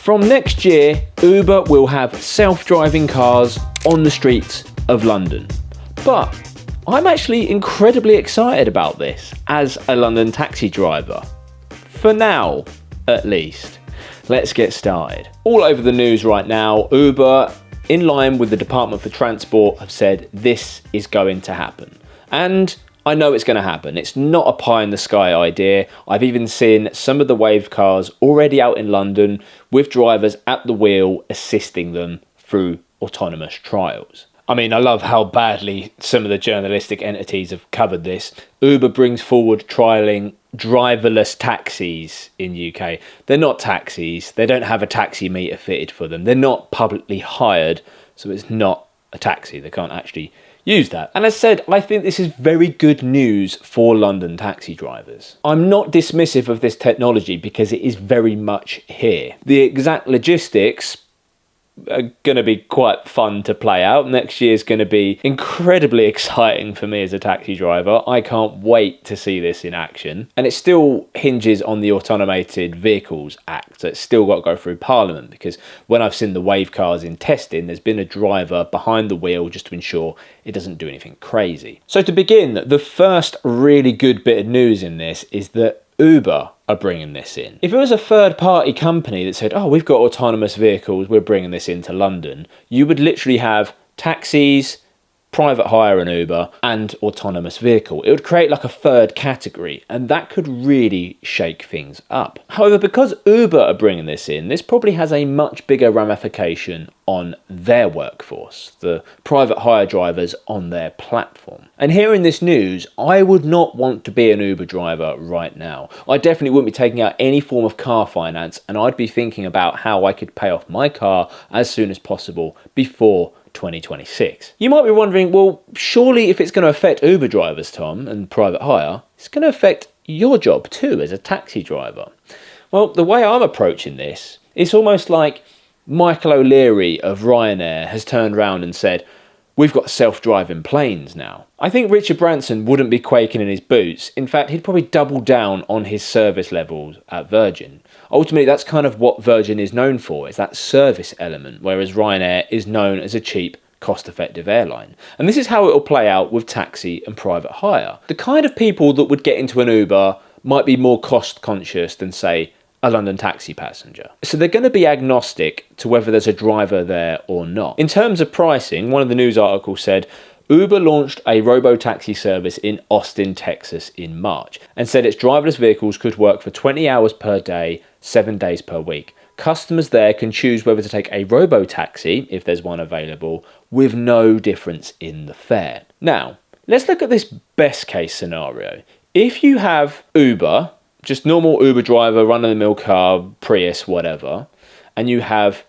From next year, Uber will have self-driving cars on the streets of London. But I'm actually incredibly excited about this as a London taxi driver. For now, at least. Let's get started. All over the news right now, Uber, in line with the Department for Transport, have said this is going to happen. And I know it's going to happen. It's not a pie in the sky idea. I've even seen some of the wave cars already out in London with drivers at the wheel assisting them through autonomous trials. I mean, I love how badly some of the journalistic entities have covered this. Uber brings forward trialling driverless taxis in UK. They're not taxis. They don't have a taxi meter fitted for them. They're not publicly hired, so it's not a taxi. They can't actually use that. And as said, I think this is very good news for London taxi drivers. I'm not dismissive of this technology because it is very much here. The exact logistics are going to be quite fun to play out. Next year is going to be incredibly exciting for me as a taxi driver. I can't wait to see this in action. And it still hinges on the Automated Vehicles Act. So it's still got to go through Parliament, because when I've seen the wave cars in testing, there's been a driver behind the wheel just to ensure it doesn't do anything crazy. So to begin, the first really good bit of news in this is that Uber are bringing this in. If it was a third-party company that said, oh, we've got autonomous vehicles, we're bringing this into London, you would literally have taxis, private hire and Uber, and autonomous vehicle. It would create like a third category, and that could really shake things up. However, because Uber are bringing this in, this probably has a much bigger ramification on their workforce, the private hire drivers on their platform. And hearing this news, I would not want to be an Uber driver right now. I definitely wouldn't be taking out any form of car finance, and I'd be thinking about how I could pay off my car as soon as possible before 2026. You might be wondering, well, surely if it's going to affect Uber drivers, Tom, and private hire, it's going to affect your job too as a taxi driver. Well, the way I'm approaching this, it's almost like Michael O'Leary of Ryanair has turned around and said, we've got self-driving planes now. I think Richard Branson wouldn't be quaking in his boots. In fact, he'd probably double down on his service levels at Virgin. Ultimately, that's kind of what Virgin is known for, is that service element, whereas Ryanair is known as a cheap, cost-effective airline. And this is how it will play out with taxi and private hire. The kind of people that would get into an Uber might be more cost-conscious than, say, a London taxi passenger. So they're going to be agnostic to whether there's a driver there or not. In terms of pricing, one of the news articles said, Uber launched a robo-taxi service in Austin, Texas in March, and said its driverless vehicles could work for 20 hours per day, 7 days per week. Customers there can choose whether to take a robo-taxi, if there's one available, with no difference in the fare. Now, let's look at this best case scenario. If you have Uber, just normal Uber driver, run-of-the-mill car, Prius, whatever, and you have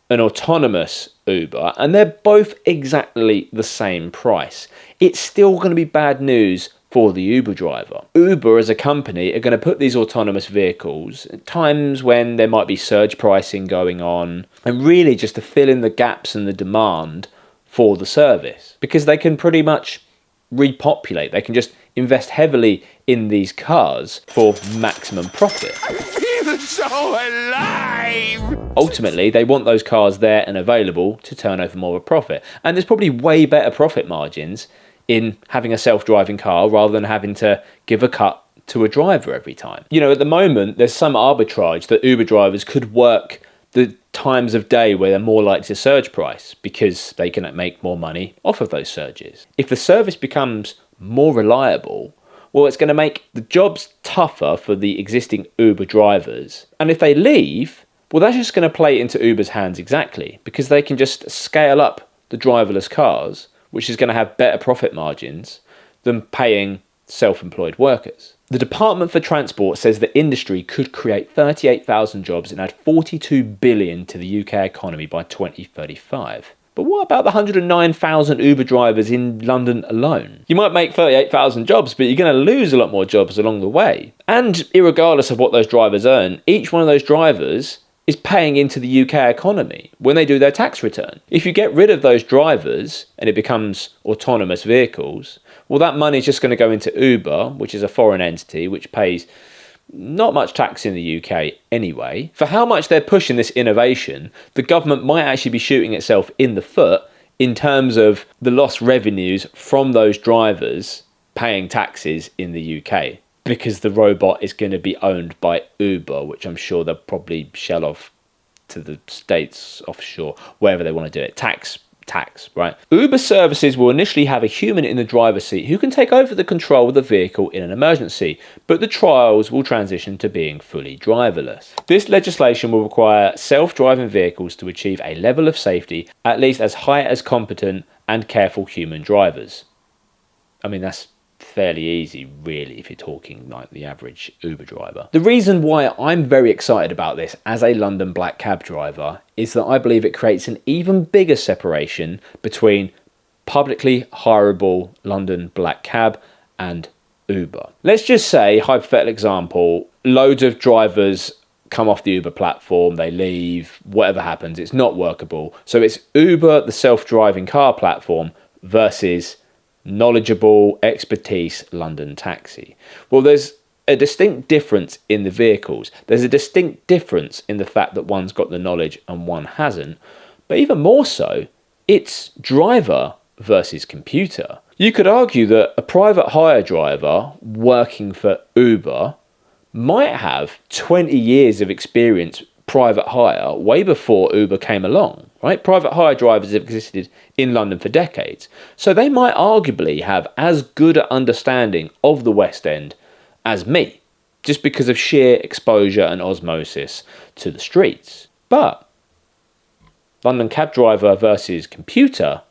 an autonomous Uber, and they're both exactly the same price, it's still going to be bad news for the Uber driver. Uber as a company are going to put these autonomous vehicles at times when there might be surge pricing going on, and really just to fill in the gaps and the demand for the service, because they can pretty much repopulate. They can just invest heavily in these cars for maximum profit. I feel so alive! Ultimately, they want those cars there and available to turn over more of a profit. And there's probably way better profit margins in having a self-driving car rather than having to give a cut to a driver every time. You know, at the moment, there's some arbitrage that Uber drivers could work the times of day where they're more likely to surge price because they can make more money off of those surges. If the service becomes more reliable, well, it's going to make the jobs tougher for the existing Uber drivers. And if they leave, well, that's just going to play into Uber's hands exactly, because they can just scale up the driverless cars, which is going to have better profit margins than paying self-employed workers. The Department for Transport says the industry could create 38,000 jobs and add 42 billion to the UK economy by 2035. But what about the 109,000 Uber drivers in London alone? You might make 38,000 jobs, but you're going to lose a lot more jobs along the way. And irregardless of what those drivers earn, each one of those drivers is paying into the UK economy when they do their tax return. If you get rid of those drivers and it becomes autonomous vehicles, well, that money is just going to go into Uber, which is a foreign entity which pays not much tax in the UK anyway. For how much they're pushing this innovation, the government might actually be shooting itself in the foot in terms of the lost revenues from those drivers paying taxes in the UK, because the robot is going to be owned by Uber, which I'm sure they'll probably shell off to the States, offshore, wherever they want to do it. Tax, right? Uber services will initially have a human in the driver's seat who can take over the control of the vehicle in an emergency, but the trials will transition to being fully driverless. This legislation will require self-driving vehicles to achieve a level of safety at least as high as competent and careful human drivers. I mean, that's fairly easy, really, if you're talking like the average Uber driver. The reason why I'm very excited about this as a London black cab driver is that I believe it creates an even bigger separation between publicly hireable London black cab and Uber. Let's just say, hypothetical example, loads of drivers come off the Uber platform, they leave, whatever happens, it's not workable. So it's Uber, the self-driving car platform, versus knowledgeable expertise London taxi. Well, there's a distinct difference in the vehicles. There's a distinct difference in the fact that one's got the knowledge and one hasn't. But even more so, it's driver versus computer. You could argue that a private hire driver working for Uber might have 20 years of experience private hire way before Uber came along, right? Private hire drivers have existed in London for decades. So they might arguably have as good an understanding of the West End as me, just because of sheer exposure and osmosis to the streets. But London cab driver versus computer,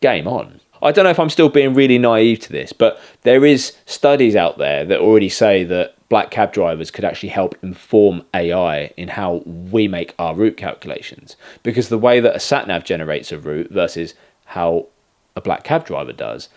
game on. I don't know if I'm still being really naive to this, but there is studies out there that already say that black cab drivers could actually help inform AI in how we make our route calculations, because the way that a sat-nav generates a route versus how a black cab driver does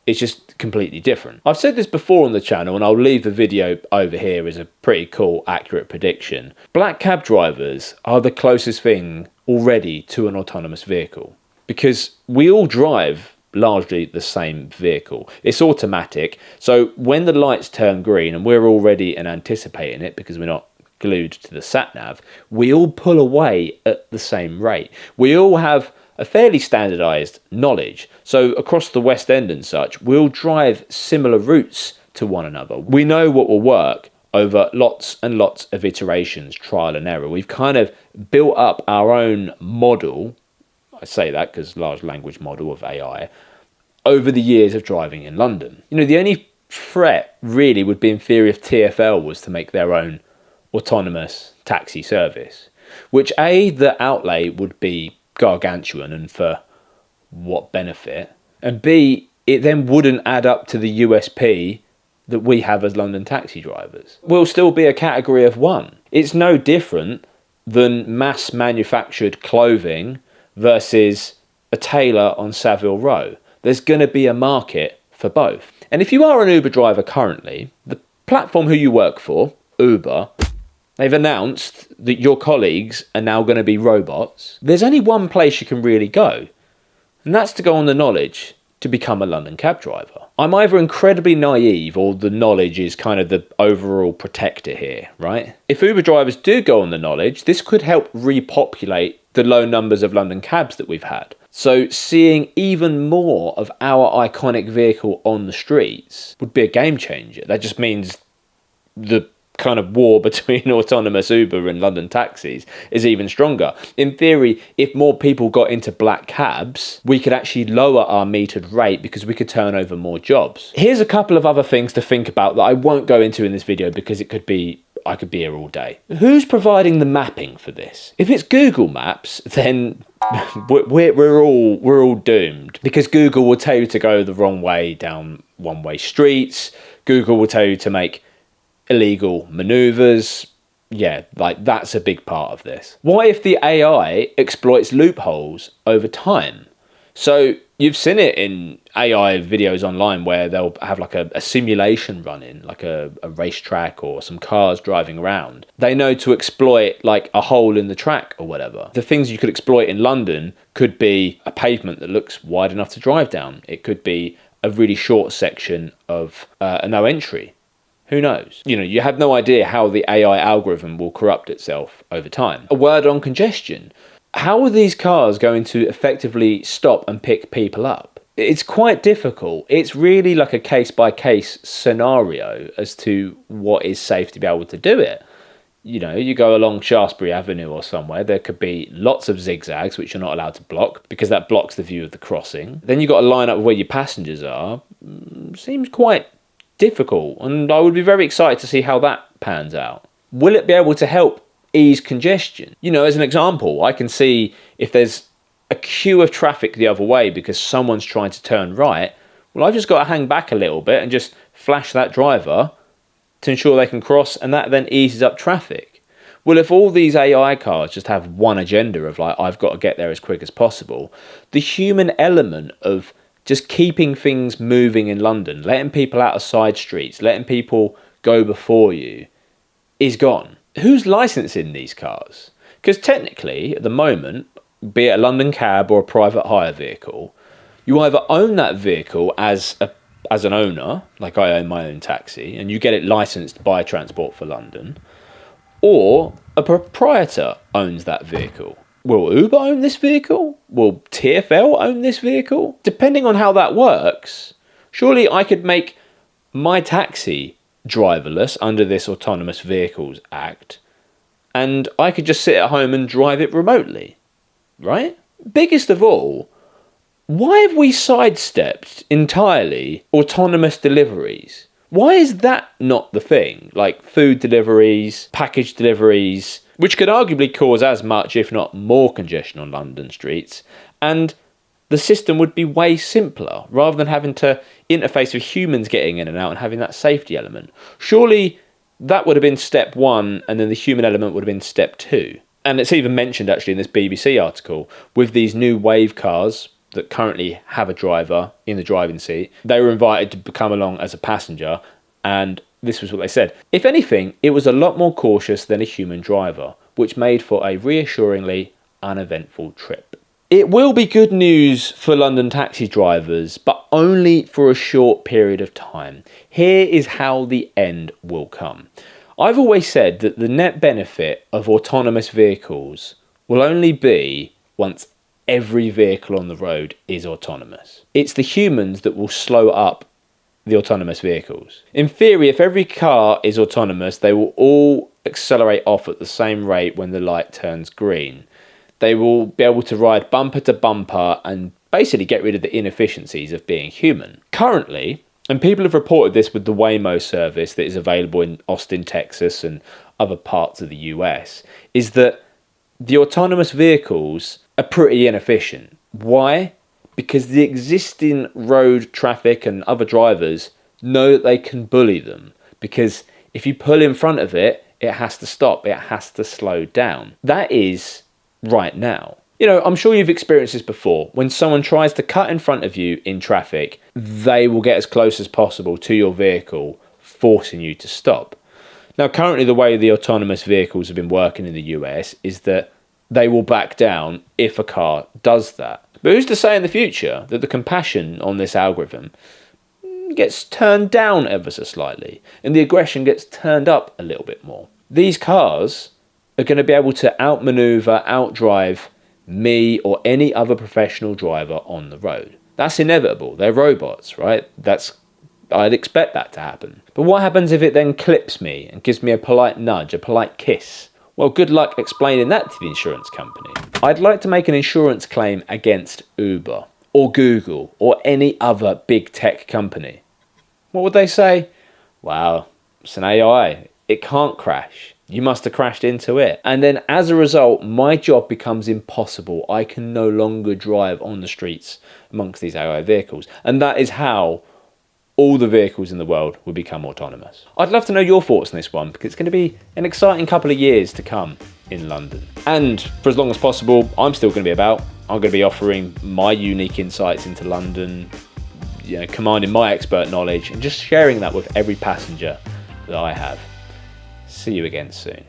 is just completely different. I've said this before on the channel, and I'll leave the video over here as a pretty cool, accurate prediction. Black cab drivers are the closest thing already to an autonomous vehicle, because we all drive largely the same vehicle. It's automatic, so when the lights turn green and we're already anticipating it because we're not glued to the sat-nav, we all pull away at the same rate. We all have a fairly standardised knowledge, so across the West End and such, we'll drive similar routes to one another. We know what will work over lots and lots of iterations, trial and error. We've kind of built up our own model, I say that because large language model of AI, over the years of driving in London. You know, the only threat really would be in theory if TfL was to make their own autonomous taxi service, which A, the outlay would be gargantuan, and for what benefit, and B, it then wouldn't add up to the USP that we have as London taxi drivers. We'll still be a category of one. It's no different than mass manufactured clothing versus a tailor on Savile Row. There's going to be a market for both. And if you are an Uber driver currently, the platform who you work for, Uber, they've announced that your colleagues are now going to be robots. There's only one place you can really go, and that's to go on the knowledge to become a London cab driver. I'm either incredibly naive or the knowledge is kind of the overall protector here, right? If Uber drivers do go on the knowledge, this could help repopulate the low numbers of London cabs that we've had. So seeing even more of our iconic vehicle on the streets would be a game changer. That just means the kind of war between autonomous Uber and London taxis is even stronger. In theory, if more people got into black cabs, we could actually lower our metered rate because we could turn over more jobs. Here's a couple of other things to think about that I won't go into in this video because I could be here all day. Who's providing the mapping for this? If it's Google Maps, then we're all doomed, because Google will tell you to go the wrong way down one-way streets. Google will tell you to make illegal maneuvers. Yeah, like that's a big part of this. What if the AI exploits loopholes over time? So you've seen it in AI videos online where they'll have like a simulation running, like a racetrack or some cars driving around. They know to exploit like a hole in the track or whatever. The things you could exploit in London could be a pavement that looks wide enough to drive down. It could be a really short section of a no entry Who knows? You know, you have no idea how the AI algorithm will corrupt itself over time. A word on congestion. How are these cars going to effectively stop and pick people up? It's quite difficult. It's really like a case-by-case scenario as to what is safe to be able to do it. You know, you go along Shaftesbury Avenue or somewhere, there could be lots of zigzags which you're not allowed to block because that blocks the view of the crossing. Then you've got to line up where your passengers are. Seems quite difficult, and I would be very excited to see how that pans out. Will it be able to help ease congestion? You know, as an example, I can see if there's a queue of traffic the other way because someone's trying to turn right, well, I've just got to hang back a little bit and just flash that driver to ensure they can cross, and that then eases up traffic. Well, if all these AI cars just have one agenda of like, I've got to get there as quick as possible, the human element of just keeping things moving in London, letting people out of side streets, letting people go before you, is gone. Who's licensing these cars? Because technically, at the moment, be it a London cab or a private hire vehicle, you either own that vehicle as an owner, like I own my own taxi, and you get it licensed by Transport for London, or a proprietor owns that vehicle. Will Uber own this vehicle? Will TfL own this vehicle? Depending on how that works, surely I could make my taxi driverless under this Autonomous Vehicles Act, and I could just sit at home and drive it remotely, right? Biggest of all, why have we sidestepped entirely autonomous deliveries? Why is that not the thing? Like food deliveries, package deliveries, which could arguably cause as much, if not more, congestion on London streets, and the system would be way simpler rather than having to interface with humans getting in and out and having that safety element. Surely that would have been step one, and then the human element would have been step two. And it's even mentioned actually in this BBC article with these new wave cars that currently have a driver in the driving seat. They were invited to come along as a passenger, and this was what they said. If anything, it was a lot more cautious than a human driver, which made for a reassuringly uneventful trip. It will be good news for London taxi drivers, but only for a short period of time. Here is how the end will come. I've always said that the net benefit of autonomous vehicles will only be once every vehicle on the road is autonomous. It's the humans that will slow up the autonomous vehicles. In theory, if every car is autonomous, they will all accelerate off at the same rate when the light turns green. They will be able to ride bumper to bumper and basically get rid of the inefficiencies of being human. Currently, and people have reported this with the Waymo service that is available in Austin, Texas and other parts of the US, is that the autonomous vehicles are pretty inefficient. Why? Because the existing road traffic and other drivers know that they can bully them. Because if you pull in front of it, it has to stop, it has to slow down. That is right now. You know, I'm sure you've experienced this before. When someone tries to cut in front of you in traffic, they will get as close as possible to your vehicle, forcing you to stop. Now, currently the way the autonomous vehicles have been working in the US is that they will back down if a car does that. But who's to say in the future that the compassion on this algorithm gets turned down ever so slightly and the aggression gets turned up a little bit more? These cars are going to be able to outmaneuver, outdrive me or any other professional driver on the road. That's inevitable. They're robots, right? I'd expect that to happen. But what happens if it then clips me and gives me a polite nudge, a polite kiss? Well, good luck explaining that to the insurance company. I'd like to make an insurance claim against Uber or Google or any other big tech company. What would they say? Well, it's an AI. It can't crash. You must have crashed into it. And then as a result, my job becomes impossible. I can no longer drive on the streets amongst these AI vehicles. And that is how all the vehicles in the world will become autonomous. I'd love to know your thoughts on this one, because it's going to be an exciting couple of years to come in London. And for as long as possible, I'm still going to be about. I'm going to be offering my unique insights into London, commanding my expert knowledge and just sharing that with every passenger that I have. See you again soon.